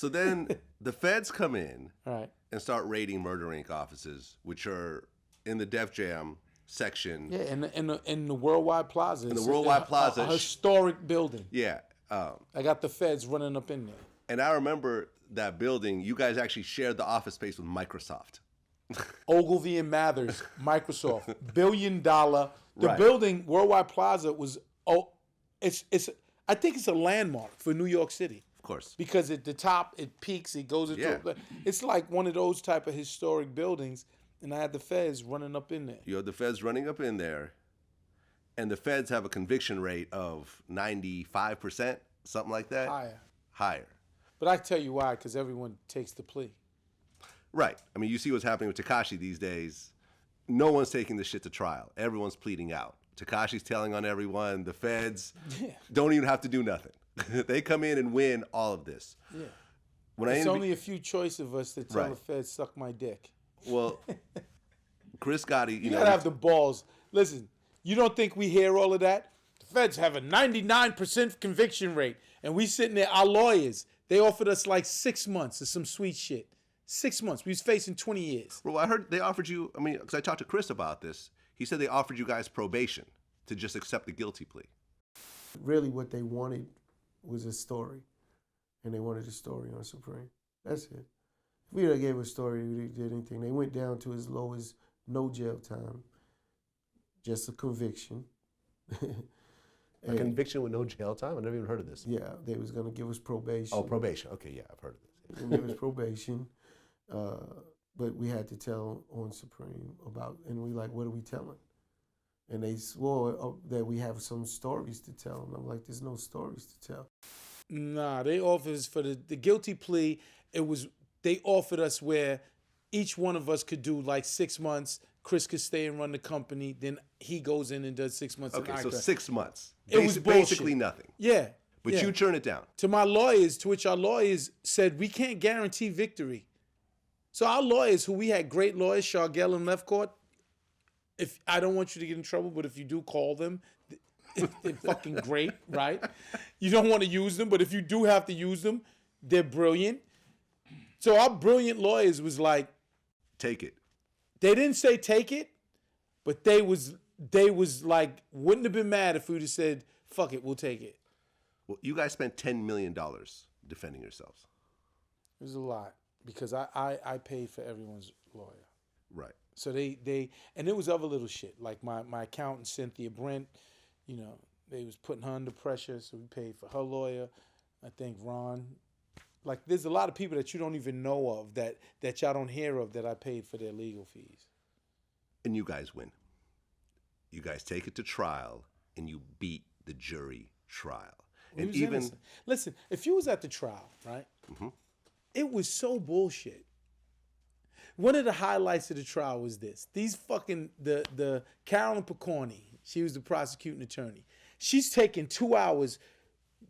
So then the feds come in Right. and start raiding Murder Inc. offices, which are in the Def Jam section. Yeah, in the Worldwide Plaza. In the Worldwide Plaza. A historic building. Yeah. I got the feds running up in there. And I remember that building, you guys actually shared the office space with Microsoft. Ogilvy and Mathers, Microsoft, $1 billion. The Right. building, Worldwide Plaza, was I think it's a landmark for New York City. Of course. Because at the top, it peaks, it goes into it's like one of those type of historic buildings, and I had the feds running up in there. You have the feds running up in there, and the feds have a conviction rate of 95%, something like that. Higher. But I tell you why, because everyone takes the plea. Right. I mean, you see what's happening with Tekashi these days. No one's taking this shit to trial. Everyone's pleading out. Tekashi's telling on everyone. The feds don't even have to do nothing. They come in and win all of this. Yeah. It's only a few choice of us that tell the feds, suck my dick. Well, Chris Gotti, you gotta have the balls. Listen, you don't think we hear all of that? The feds have a 99% conviction rate, and we sitting there, our lawyers, they offered us like 6 months of some sweet shit. 6 months. We was facing 20 years. Well, I heard they offered you, because I talked to Chris about this. He said they offered you guys probation to just accept the guilty plea. Really what they wanted was a story. And they wanted a story on Supreme. That's it. If we gave a story, we did anything. They went down to as low as no jail time, just a conviction. A conviction with no jail time? I never even heard of this. Yeah, they was going to give us probation. Oh, probation. Okay, yeah, I've heard of this. And give us probation. But we had to tell on Supreme about, and we like, what are we telling? And they swore that we have some stories to tell. And I'm like, there's no stories to tell. Nah, they offered us for the guilty plea. They offered us where each one of us could do like 6 months. Chris could stay and run the company. Then he goes in and does 6 months. Okay, so 6 months. It was basically nothing. Yeah. But you turn it down. To my lawyers, to which our lawyers said, we can't guarantee victory. So our lawyers, who we had great lawyers, Shargell and Lefcourt, if I don't want you to get in trouble, but if you do call them, they're fucking great, right? You don't want to use them, but if you do have to use them, they're brilliant. So our brilliant lawyers was like, take it. They didn't say take it, but they was like, wouldn't have been mad if we would have said, fuck it, we'll take it. Well, you guys spent $10 million defending yourselves. It was a lot because I paid for everyone's lawyer. Right. So they and it was other little shit. Like my accountant, Cynthia Brent, they was putting her under pressure, so we paid for her lawyer. I think Ron. Like there's a lot of people that you don't even know of that y'all don't hear of that I paid for their legal fees. And you guys win. You guys take it to trial and you beat the jury trial. And even listen, if you was at the trial, right? Mm-hmm. It was so bullshit. One of the highlights of the trial was this. These fucking the Carolyn Picorni, she was the prosecuting attorney. She's taking 2 hours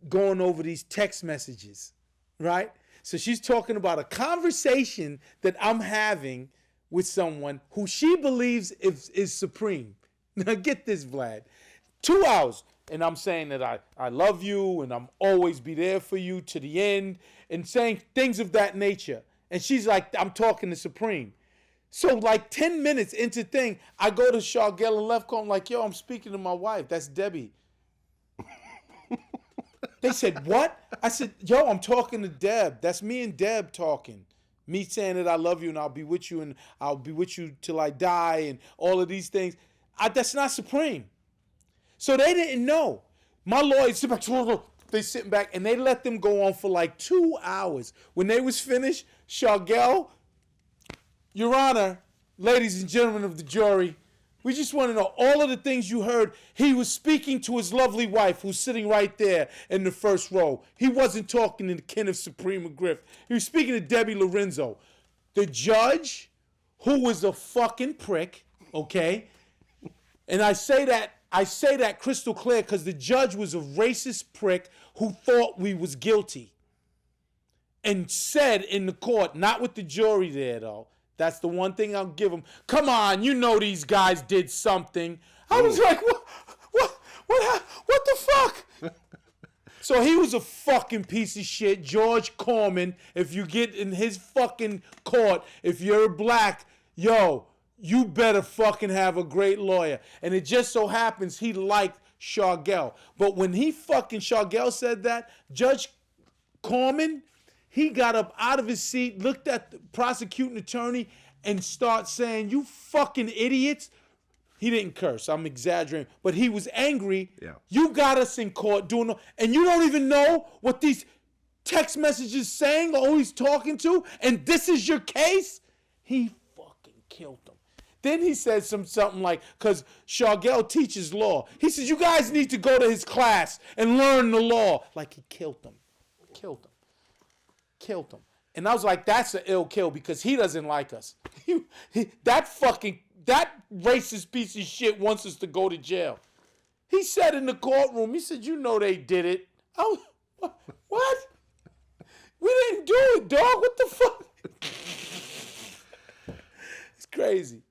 going over these text messages, right? So she's talking about a conversation that I'm having with someone who she believes is supreme. Now get this, Vlad. 2 hours. And I'm saying that I love you and I'm always be there for you to the end and saying things of that nature. And she's like, I'm talking to Supreme. So like 10 minutes into thing, I go to Shargell and Lefcourt. I'm like, yo, I'm speaking to my wife. That's Debbie. They said, what? I said, yo, I'm talking to Deb. That's me and Deb talking. Me saying that I love you and I'll be with you and I'll be with you till I die and all of these things. That's not Supreme. So they didn't know. My lawyers sit back, they sitting back, and they let them go on for like 2 hours. When they was finished, Shargell, Your Honor, ladies and gentlemen of the jury, we just want to know all of the things you heard. He was speaking to his lovely wife who's sitting right there in the first row. He wasn't talking to Kenneth Supreme McGriff. He was speaking to Debbie Lorenzo. The judge, who was a fucking prick, okay? And I say that crystal clear because the judge was a racist prick who thought we was guilty and said in the court, not with the jury there though, that's the one thing I'll give him. Come on, you know these guys did something. I was like, what the fuck? So he was a fucking piece of shit. George Corman, if you get in his fucking court, if you're black, yo, you better fucking have a great lawyer. And it just so happens he liked Shargell. But when Shargell said that, Judge Corman, he got up out of his seat, looked at the prosecuting attorney, and start saying, "You fucking idiots." He didn't curse. I'm exaggerating. But he was angry. Yeah. You got us in court doing, and you don't even know what these text messages saying or who he's talking to, and this is your case? He fucking killed them. Then he said something like, because Shargell teaches law. He says, you guys need to go to his class and learn the law. Like, he killed them. Killed them. Killed them. And I was like, that's an ill kill because he doesn't like us. That racist piece of shit wants us to go to jail. He said in the courtroom, he said, you know they did it. What? We didn't do it, dog. What the fuck? It's crazy.